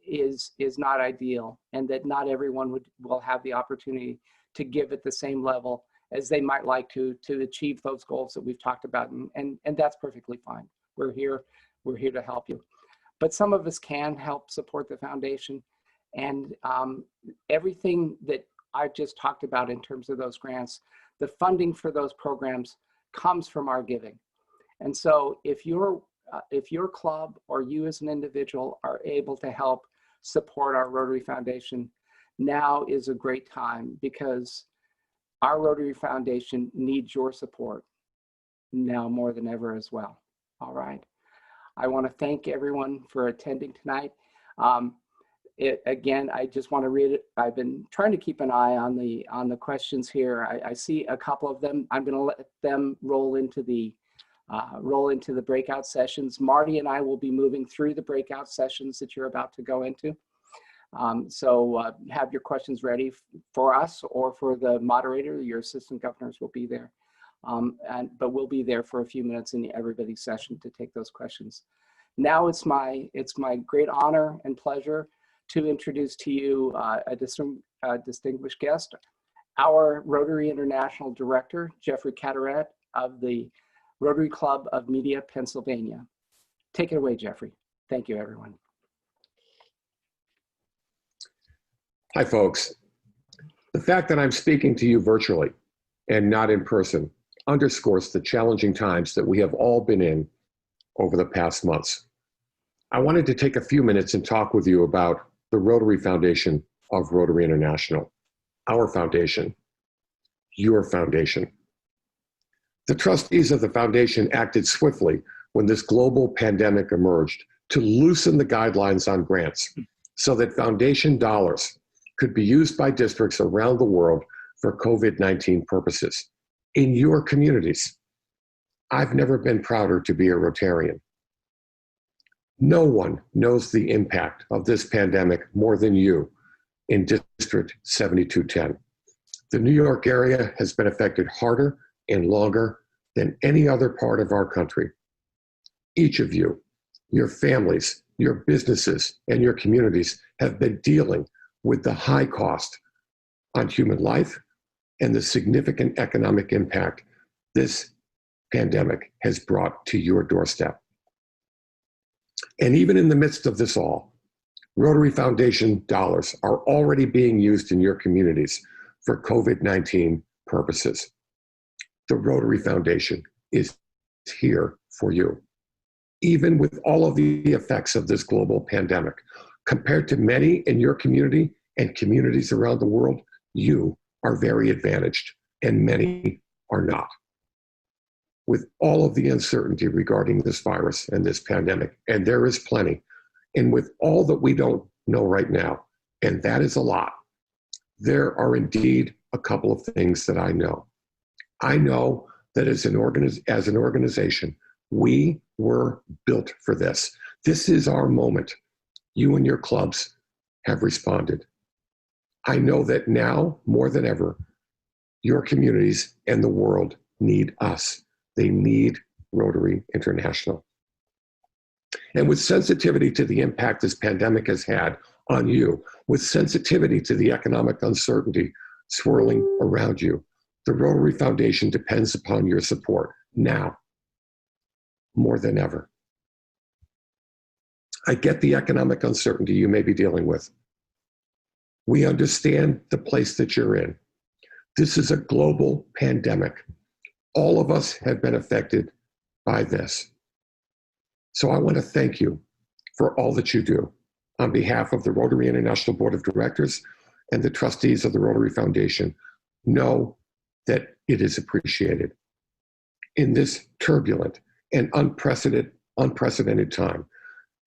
Speaker 5: is not ideal, and that not everyone will have the opportunity to give at the same level as they might like to achieve those goals that we've talked about, and that's perfectly fine. We're here to help you. But some of us can help support the foundation, and everything that I've just talked about in terms of those grants, the funding for those programs comes from our giving. And so if your club or you as an individual are able to help support our Rotary Foundation, now is a great time, because our Rotary Foundation needs your support now more than ever as well. All right. I want to thank everyone for attending tonight. Again, I just want to read it. I've been trying to keep an eye on the questions here. I see a couple of them. I'm going to let them roll into the breakout sessions. Marty and I will be moving through the breakout sessions that you're about to go into. So have your questions ready for us or for the moderator. Your assistant governors will be there. But we'll be there for a few minutes in everybody's session to take those questions. Now it's my great honor and pleasure to introduce to you a distinguished guest, our Rotary International Director, Jeffry Cadorette of the Rotary Club of Media, Pennsylvania. Take it away, Jeffrey. Thank you, everyone.
Speaker 6: Hi, folks. The fact that I'm speaking to you virtually and not in person underscores the challenging times that we have all been in over the past months. I wanted to take a few minutes and talk with you about the Rotary Foundation of Rotary International, our foundation, your foundation. The trustees of the foundation acted swiftly when this global pandemic emerged to loosen the guidelines on grants so that foundation dollars could be used by districts around the world for COVID-19 purposes in your communities. I've never been prouder to be a Rotarian. No one knows the impact of this pandemic more than you in District 7210. The New York area has been affected harder and longer than any other part of our country. Each of you, your families, your businesses, and your communities have been dealing with the high cost on human life and the significant economic impact this pandemic has brought to your doorstep. And even in the midst of this all, Rotary Foundation dollars are already being used in your communities for COVID-19 purposes. The Rotary Foundation is here for you. Even with all of the effects of this global pandemic, compared to many in your community and communities around the world, you are very advantaged and many are not. With all of the uncertainty regarding this virus and this pandemic, and there is plenty, and with all that we don't know right now, and that is a lot, there are indeed a couple of things that I know. I know that as an organization, we were built for this. This is our moment. You and your clubs have responded. I know that now, more than ever, your communities and the world need us. They need Rotary International. And with sensitivity to the impact this pandemic has had on you, with sensitivity to the economic uncertainty swirling around you, the Rotary Foundation depends upon your support now, more than ever. I get the economic uncertainty you may be dealing with. We understand the place that you're in. This is a global pandemic. All of us have been affected by this. So I want to thank you for all that you do on behalf of the Rotary International Board of Directors and the trustees of the Rotary Foundation. Know that it is appreciated. In this turbulent and unprecedented time,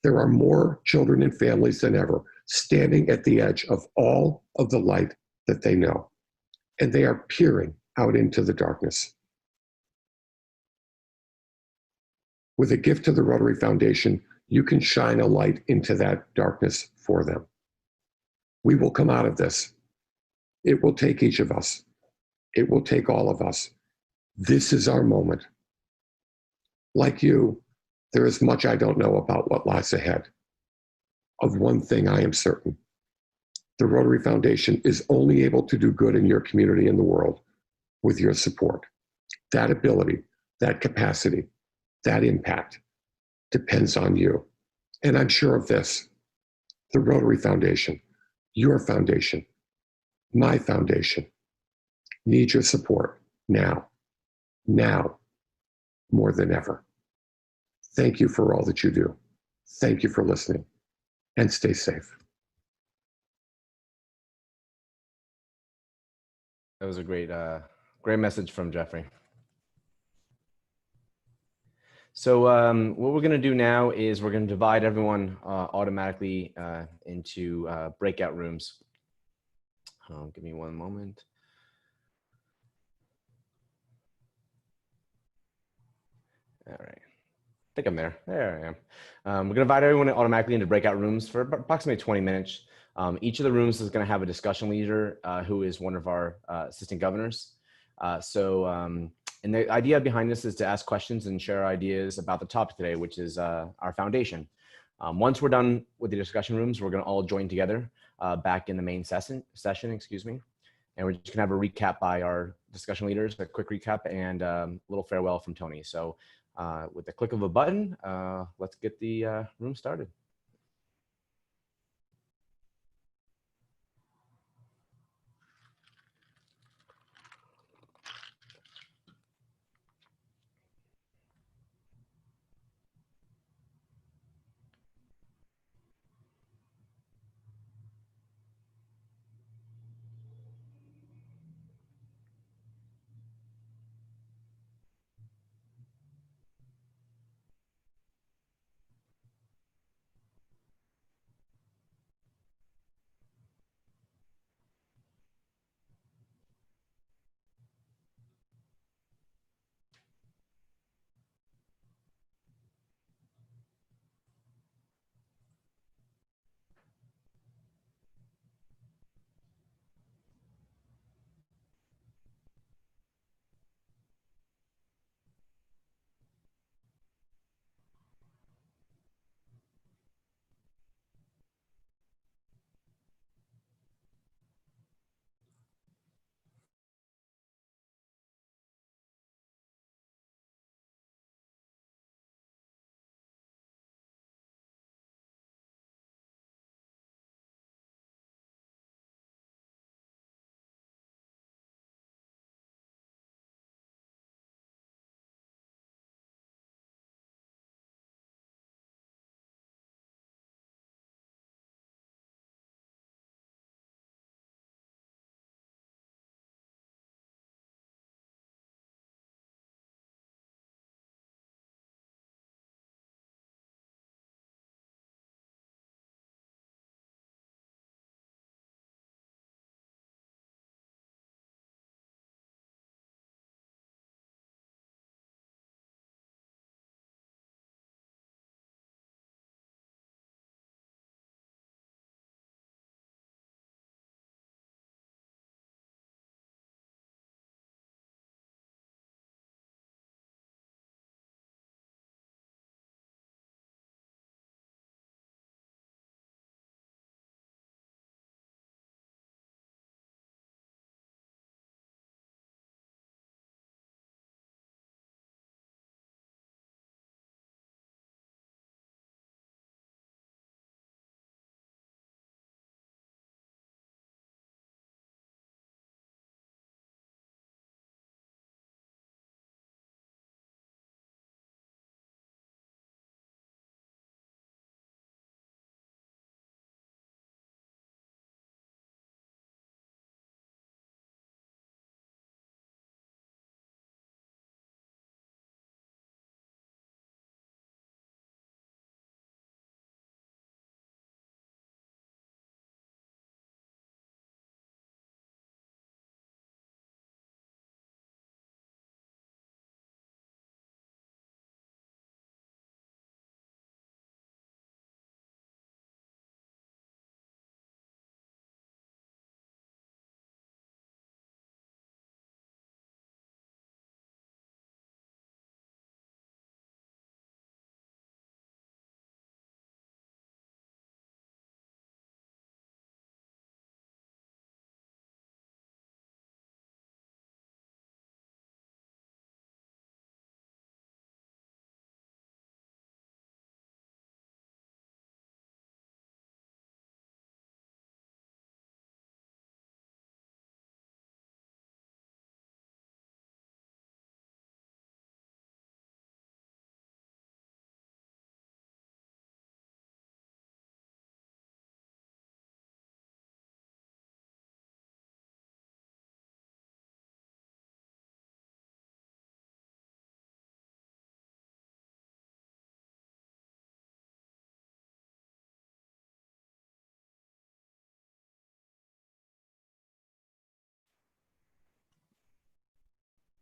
Speaker 6: there are more children and families than ever standing at the edge of all of the light that they know, and they are peering out into the darkness. With a gift to the Rotary Foundation, you can shine a light into that darkness for them. We will come out of this. It will take each of us. It will take all of us. This is our moment. Like you, there is much I don't know about what lies ahead. Of one thing I am certain. The Rotary Foundation is only able to do good in your community and the world with your support. That ability, that capacity, that impact depends on you. And I'm sure of this, the Rotary Foundation, your foundation, my foundation, need your support now more than ever. Thank you for all that you do. Thank you for listening, and stay safe.
Speaker 3: That was a great message from Jeffrey. So what we're going to do now is we're going to divide everyone automatically into breakout rooms. Give me one moment. All right. I think I'm there. There I am. We're going to divide everyone automatically into breakout rooms for approximately 20 minutes. Each of the rooms is going to have a discussion leader who is one of our assistant governors. And the idea behind this is to ask questions and share ideas about the topic today, which is our foundation. Once we're done with the discussion rooms, we're going to all join together back in the main session, excuse me. And we're just going to have a recap by our discussion leaders, a quick recap, and a little farewell from Tony. So with the click of a button, let's get the room started.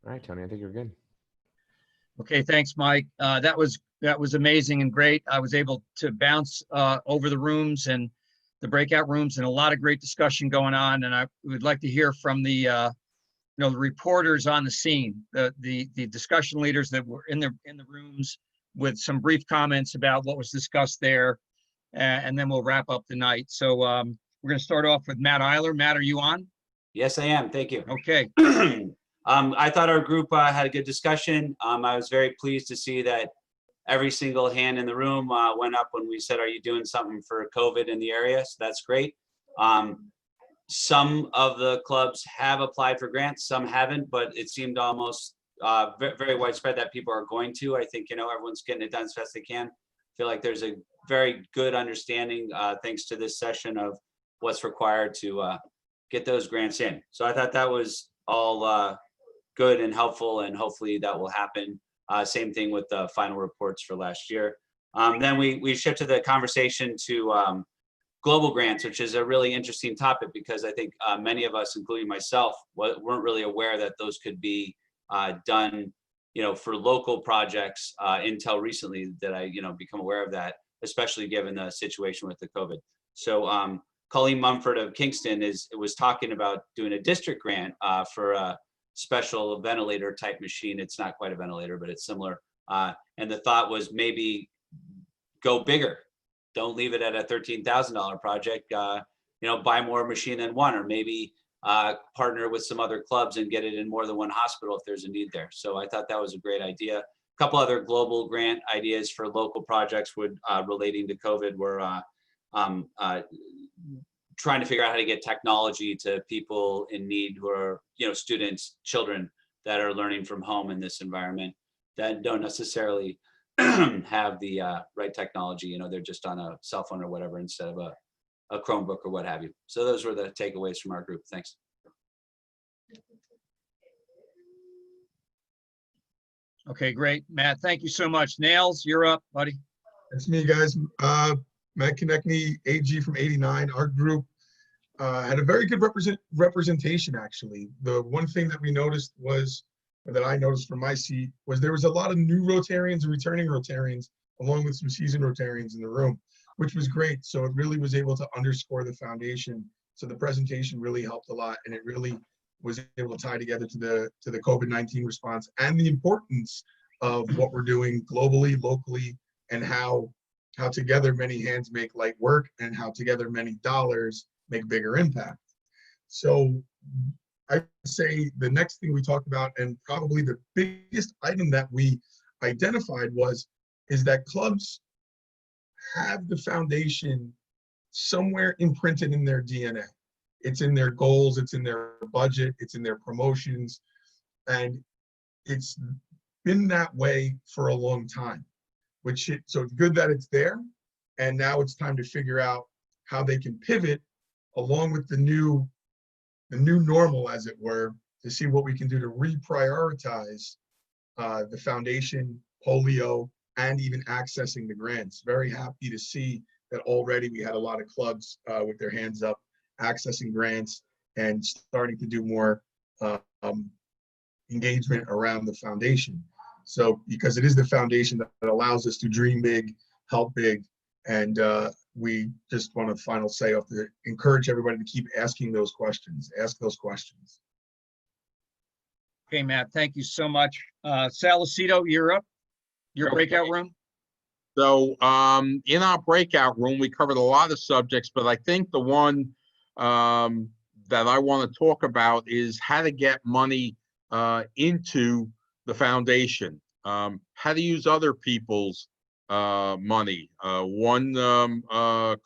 Speaker 3: All right, Tony, I think you're good.
Speaker 1: Okay, thanks, Mike. That was amazing and great. I was able to bounce over the rooms and the breakout rooms, and a lot of great discussion going on. And I would like to hear from the the reporters on the scene, the discussion leaders that were in the rooms, with some brief comments about what was discussed there, and then we'll wrap up the night. So we're going to start off with Matt Eiler. Matt, are you on?
Speaker 7: Yes, I am. Thank you.
Speaker 1: Okay.
Speaker 7: I thought our group had a good discussion. I was very pleased to see that every single hand in the room went up when we said, "Are you doing something for COVID in the area?" So that's great. Some of the clubs have applied for grants, some haven't, but it seemed almost very widespread that people are going to. I think, everyone's getting it done as best they can. I feel like there's a very good understanding, thanks to this session, of what's required to get those grants in. So I thought that was all good and helpful, and hopefully that will happen. Same thing with the final reports for last year. Then we shifted the conversation to global grants, which is a really interesting topic, because I think many of us, including myself, weren't really aware that those could be done, for local projects until recently that I, become aware of that, especially given the situation with the COVID. So Colleen Mumford of Kingston was talking about doing a district grant for a special ventilator type machine. It's not quite a ventilator, but it's similar. And the thought was maybe go bigger. Don't leave it at a $13,000 project. Buy more machine than one, or maybe partner with some other clubs and get it in more than one hospital if there's a need there. So I thought that was a great idea. A couple other global grant ideas for local projects relating to COVID were trying to figure out how to get technology to people in need who are, students, children that are learning from home in this environment that don't necessarily have the right technology. They're just on a cell phone or whatever instead of a Chromebook or what have you. So those were the takeaways from our group. Thanks.
Speaker 1: Okay, great, Matt. Thank you so much. Nails, you're up, buddy.
Speaker 8: It's me, guys. Matt Konechny, AG from 89. Our group had a very good representation, actually. The one thing that we noticed that I noticed from my seat was there was a lot of new Rotarians and returning Rotarians, along with some seasoned Rotarians in the room, which was great. So it really was able to underscore the foundation. So the presentation really helped a lot, and it really was able to tie together to the COVID-19 response and the importance of what we're doing globally, locally, and how together many hands make light work, and how together many dollars make bigger impact. So I would say the next thing we talked about, and probably the biggest item that we identified, is that clubs have the foundation somewhere imprinted in their DNA. It's in their goals, it's in their budget, it's in their promotions, and it's been that way for a long time. So it's good that it's there, and now it's time to figure out how they can pivot along with the new normal, as it were, to see what we can do to reprioritize the foundation, polio, and even accessing the grants. Very happy to see that already we had a lot of clubs with their hands up, accessing grants and starting to do more engagement around the foundation. So because it is the foundation that allows us to dream big, help big, and we just want to final say off to encourage everybody to keep asking those questions. Ask those questions.
Speaker 1: Okay, Matt, thank you so much. Salacito, you're up. Your breakout room.
Speaker 9: So in our breakout room, we covered a lot of subjects, but I think the one that I want to talk about is how to get money into the foundation, how to use other people's money. One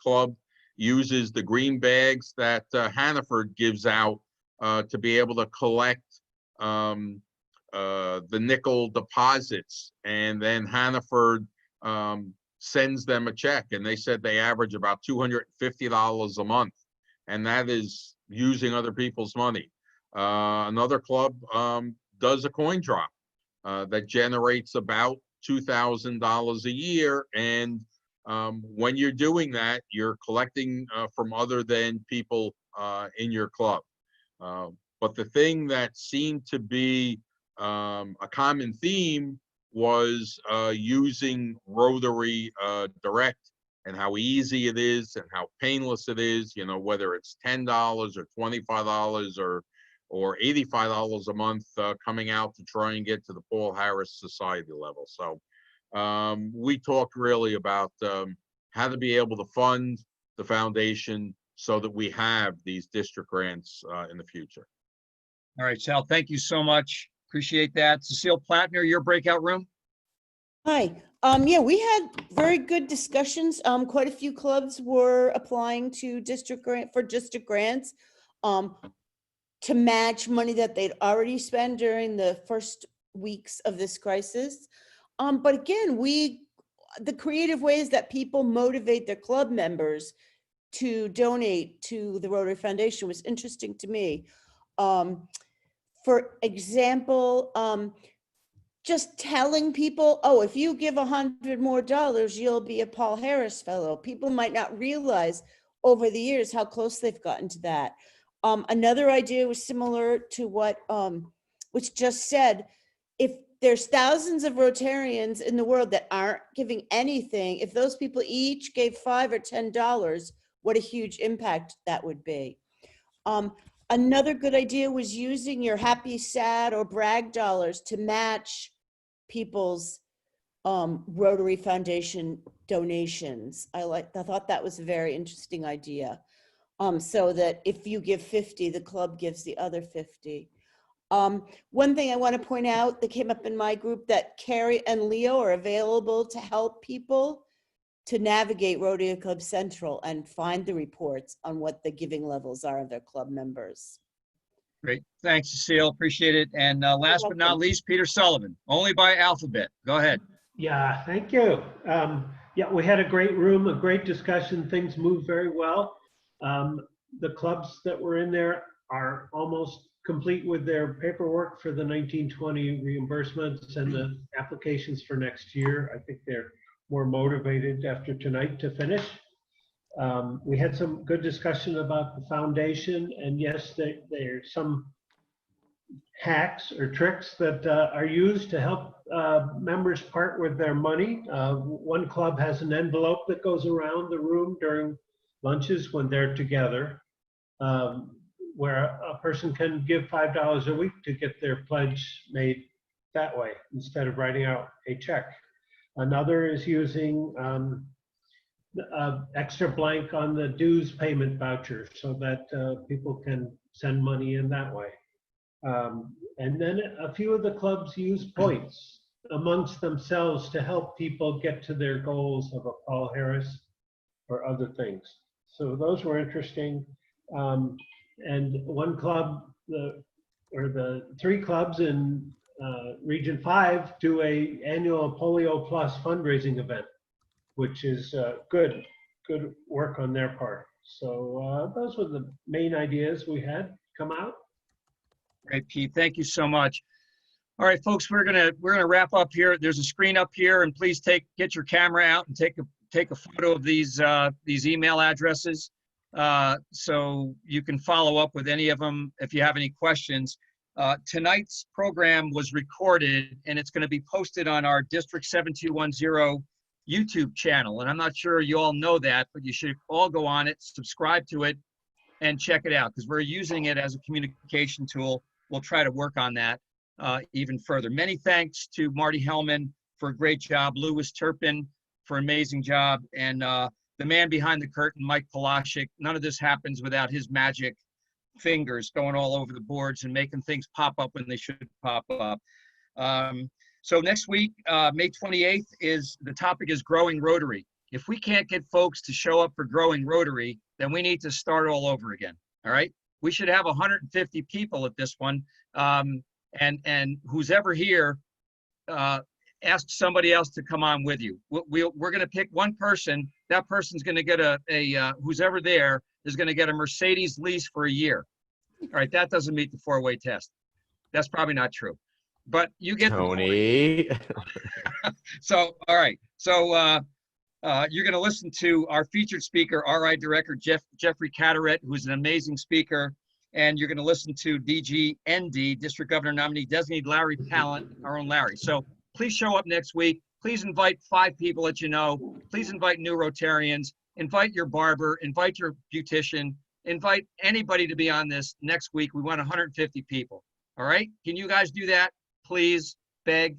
Speaker 9: club uses the green bags that Hannaford gives out to be able to collect the nickel deposits, and then Hannaford sends them a check, and they said they average about $250 a month, and that is using other people's money. Another club does a coin drop that generates about $2,000 a year, and when you're doing that, you're collecting from other than people in your club. But the thing that seemed to be a common theme was using Rotary Direct and how easy it is and how painless it is, you know, whether it's $10 or $25 or $85 a month coming out to try and get to the Paul Harris Society level. So we talked really about how to be able to fund the foundation so that we have these district grants in the future.
Speaker 1: All right, Sal, thank you so much. Appreciate that. Cecile Plattner, your breakout room?
Speaker 10: Hi. Yeah, we had very good discussions. Quite a few clubs were applying to district grants to match money that they'd already spent during the first weeks of this crisis. But again, the creative ways that people motivate their club members to donate to the Rotary Foundation was interesting to me. For example, just telling people, oh, if you give $100 more, you'll be a Paul Harris Fellow. People might not realize over the years how close they've gotten to that. Another idea was similar to what which just said, if there's thousands of Rotarians in the world that aren't giving anything, if those people each gave $5 or $10, what a huge impact that would be. Another good idea was using your happy, sad, or brag dollars to match people's Rotary Foundation donations. I thought that was a very interesting idea. So that if you give 50, the club gives the other 50. One thing I want to point out that came up in my group, that Carrie and Leo are available to help people to navigate Rotary Club Central and find the reports on what the giving levels are of their club members.
Speaker 1: Great. Thanks, Cecile. Appreciate it. And last but not least, Peter Sullivan, only by alphabet. Go ahead.
Speaker 11: Yeah, thank you. Yeah, we had a great room, a great discussion. Things moved very well. The clubs that were in there are almost complete with their paperwork for the 1920 reimbursements and the applications for next year. I think they're more motivated after tonight to finish. We had some good discussion about the foundation, and yes, there's some hacks or tricks that are used to help members part with their money. One club has an envelope that goes around the room during lunches when they're together, where a person can give $5 a week to get their pledge made that way instead of writing out a check. Another is using extra blank on the dues payment voucher so that people can send money in that way. And then a few of the clubs use points amongst themselves to help people get to their goals of a Paul Harris or other things. So those were interesting. And one club, the 3 clubs in Region 5 do a annual Polio Plus fundraising event, which is good work on their part. So those were the main ideas we had come out.
Speaker 1: Great, Pete. Thank you so much. All right, folks, we're gonna wrap up here. There's a screen up here, and please get your camera out and take a photo of these email addresses, so you can follow up with any of them if you have any questions. Tonight's program was recorded, and it's going to be posted on our District 7210 YouTube channel. And I'm not sure you all know that, but you should all go on it, subscribe to it, and check it out, because we're using it as a communication tool. We'll try to work on that even further. Many thanks to Marty Helman for a great job, Louis Turpin for an amazing job, and the man behind the curtain, Mike Polashik. None of this happens without his magic fingers going all over the boards and making things pop up when they should pop up. So next week, May 28th, the topic is Growing Rotary. If we can't get folks to show up for Growing Rotary, then we need to start all over again, all right? We should have 150 people at this one, and who's ever here, ask somebody else to come on with you. We're gonna pick one person. That person's gonna get who's ever there is gonna get a Mercedes lease for a year. All right, that doesn't meet the 4-way test. That's probably not true, but you get
Speaker 3: Tony.
Speaker 1: So, all right. So you're going to listen to our featured speaker, RI Director Jeffry Cadorette, who's an amazing speaker. and you're going to listen to DGND, District Governor Nominee Designee Larry Pallant, our own Larry. So please show up next week. Please invite 5 people that you know. Please invite new Rotarians. Invite your barber. Invite your beautician. Invite anybody to be on this next week. We want 150 people. All right? Can you guys do that? Please, beg.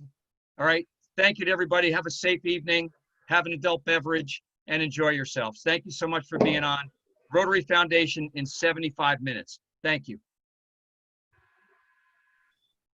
Speaker 1: All right? Thank you to everybody. Have a safe evening. Have an adult beverage and enjoy yourselves. Thank you so much for being on. Rotary Foundation in 75 minutes. Thank you.